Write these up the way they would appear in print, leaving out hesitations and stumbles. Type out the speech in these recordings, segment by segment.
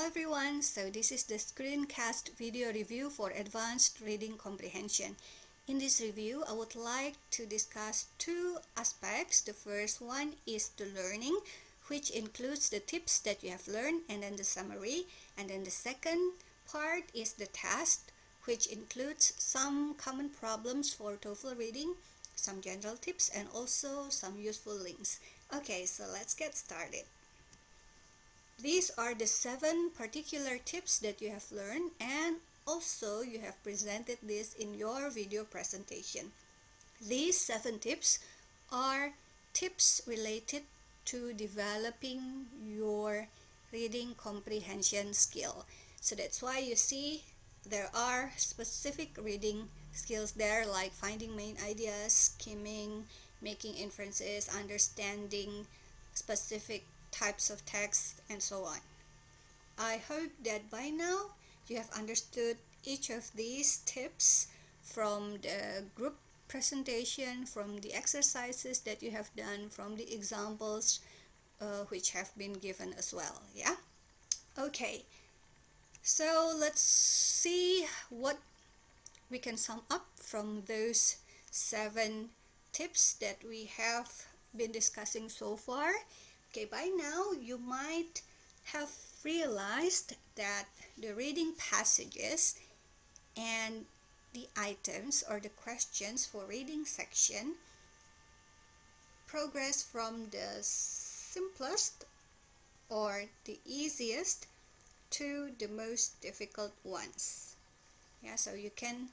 Hello everyone, so this is the screencast video review for advanced reading comprehension. In this review, I would like to discuss two aspects. The first one is the learning, which includes the tips that you have learned and then the summary. And then the second part is the test, which includes some common problems for TOEFL reading, some general tips, and also some useful links. Okay, so let's get started. These are the 7 particular tips that you have learned, and also you have presented this in your video presentation. These 7 tips are tips related to developing your reading comprehension skill. So that's why you see there are specific reading skills there, like finding main ideas, skimming, making inferences, understanding specific types of text, and so on. I hope that by now you have understood each of these tips from the group presentation, from the exercises that you have done, from the examples which have been given as well. Yeah? Okay, so let's see what we can sum up from those 7 tips that we have been discussing so far. Okay, by now you might have realized that the reading passages and the items or the questions for reading section progress from the simplest or the easiest to the most difficult ones. Yeah, so you can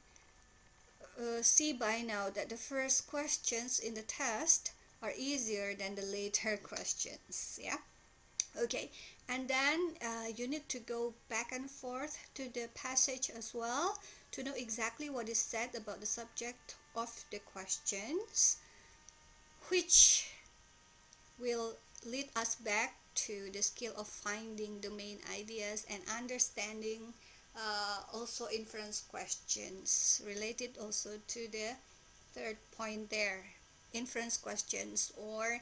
see by now that the first questions in the test are easier than the later questions. Yeah, okay, and then you need to go back and forth to the passage as well to know exactly what is said about the subject of the questions, which will lead us back to the skill of finding the main ideas and understanding also inference questions related also to the third point there, inference questions or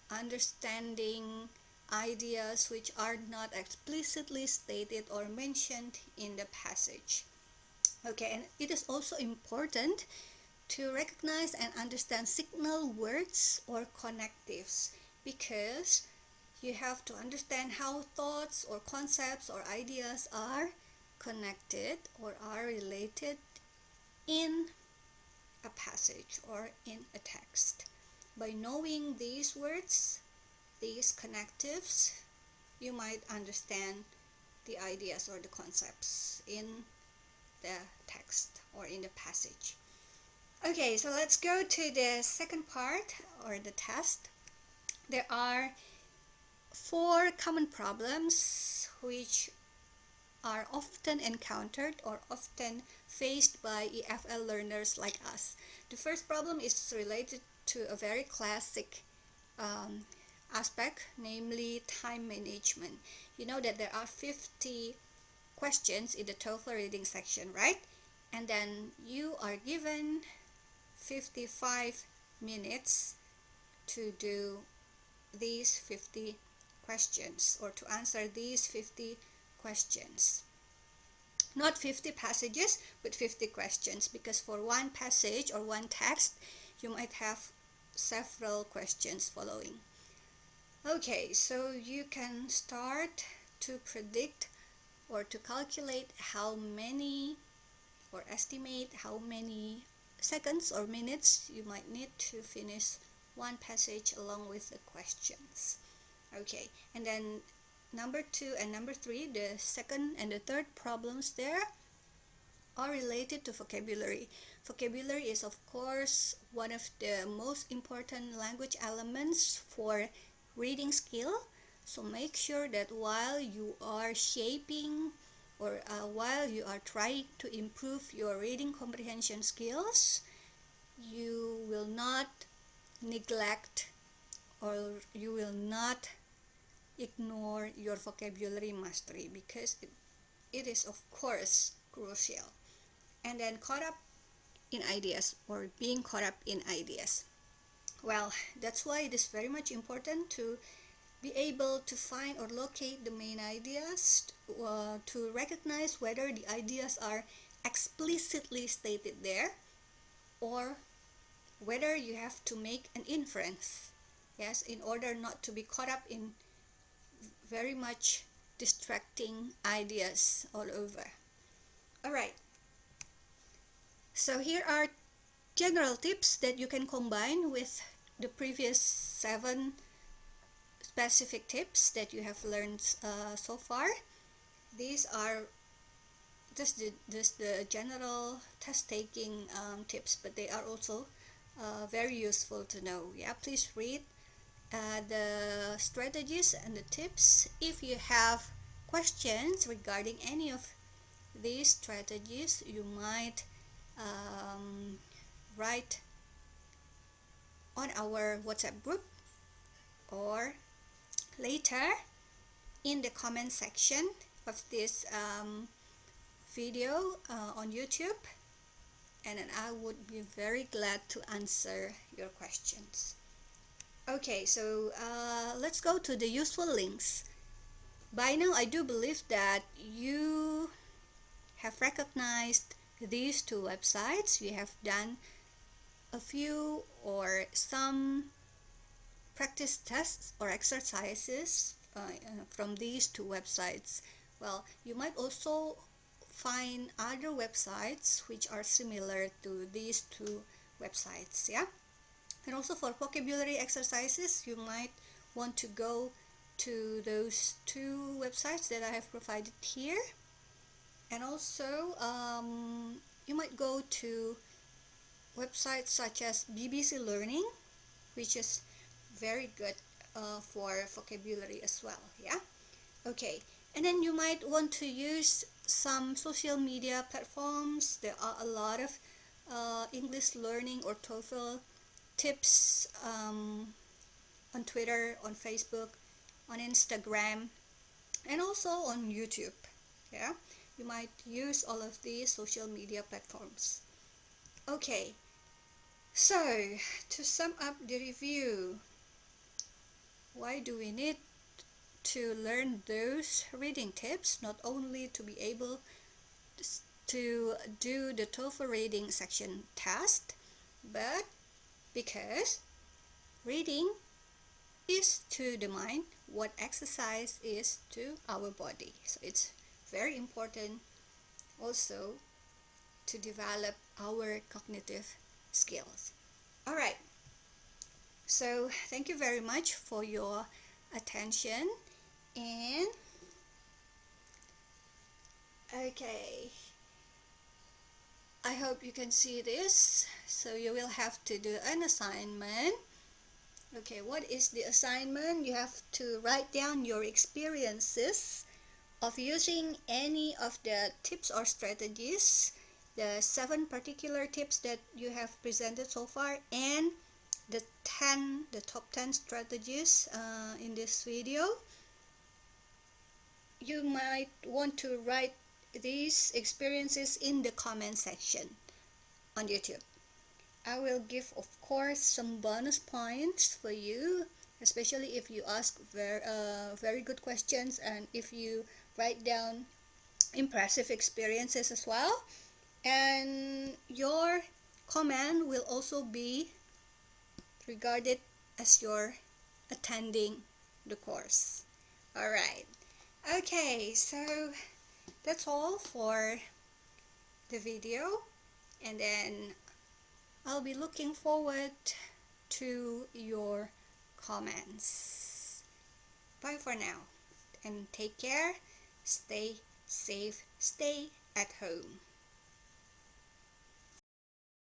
understanding ideas which are not explicitly stated or mentioned in the passage. Okay, and it is also important to recognize and understand signal words or connectives, because you have to understand how thoughts or concepts or ideas are connected or are related in a passage or in a text. By knowing these words, these connectives, you might understand the ideas or the concepts in the text or in the passage. Okay, so let's go to the second part or the test. There are 4 common problems which are often encountered or often faced by EFL learners like us. The first problem is related to a very classic aspect, namely time management. You know that there are 50 questions in the TOEFL reading section, right? And then you are given 55 minutes to do these 50 questions or to answer these 50 questions. Not 50 passages, but 50 questions, because for one passage or one text, you might have several questions following. Okay, so you can start to predict or to calculate how many or estimate how many seconds or minutes you might need to finish one passage along with the questions. Okay, and then number 2 and number 3, the second and the third problems there are related to vocabulary. Vocabulary is of course one of the most important language elements for reading skill. So make sure that while you are shaping or while you are trying to improve your reading comprehension skills, you will not neglect or you will not ignore your vocabulary mastery, because it is of course crucial. And then caught up in ideas or being caught up in ideas. Well, that's why it is very much important to be able to find or locate the main ideas, to recognize whether the ideas are explicitly stated there or whether you have to make an inference, yes, in order not to be caught up in very much distracting ideas all over. All right, so here are general tips that you can combine with the previous 7 specific tips that you have learned so far. These are just the general test taking tips, but they are also very useful to know. Yeah, please read the strategies and the tips. If you have questions regarding any of these strategies, you might write on our WhatsApp group or later in the comment section of this video on YouTube, and then I would be very glad to answer your questions. Okay, so let's go to the useful links. By now, I do believe that you have recognized these 2 websites. You have done a few or some practice tests or exercises from these 2 websites. Well, you might also find other websites which are similar to these 2 websites, yeah? And also for vocabulary exercises, you might want to go to those 2 websites that I have provided here. And also, you might go to websites such as BBC Learning, which is very good for vocabulary as well, yeah? Okay, and then you might want to use some social media platforms. There are a lot of English learning or TOEFL tips on Twitter, on Facebook, on Instagram, and also on YouTube, yeah? You might use all of these social media platforms. Okay, so to sum up the review, why do we need to learn those reading tips? Not only to be able to do the TOEFL Reading Section test, but because reading is to the mind what exercise is to our body. So it's very important also to develop our cognitive skills. All right, so thank you very much for your attention, and okay, I hope you can see this. So you will have to do an assignment. Okay, what is the assignment? You have to write down your experiences of using any of the tips or strategies, the 7 particular tips that you have presented so far, and the top 10 strategies in this video. You might want to write these experiences in the comment section on YouTube. I will give, of course, some bonus points for you, especially if you ask very good questions and if you write down impressive experiences as well. And your comment will also be regarded as your attending the course. All right. Okay, so that's all for the video, and then I'll be looking forward to your comments. Bye for now, and take care. Stay safe. Stay at home.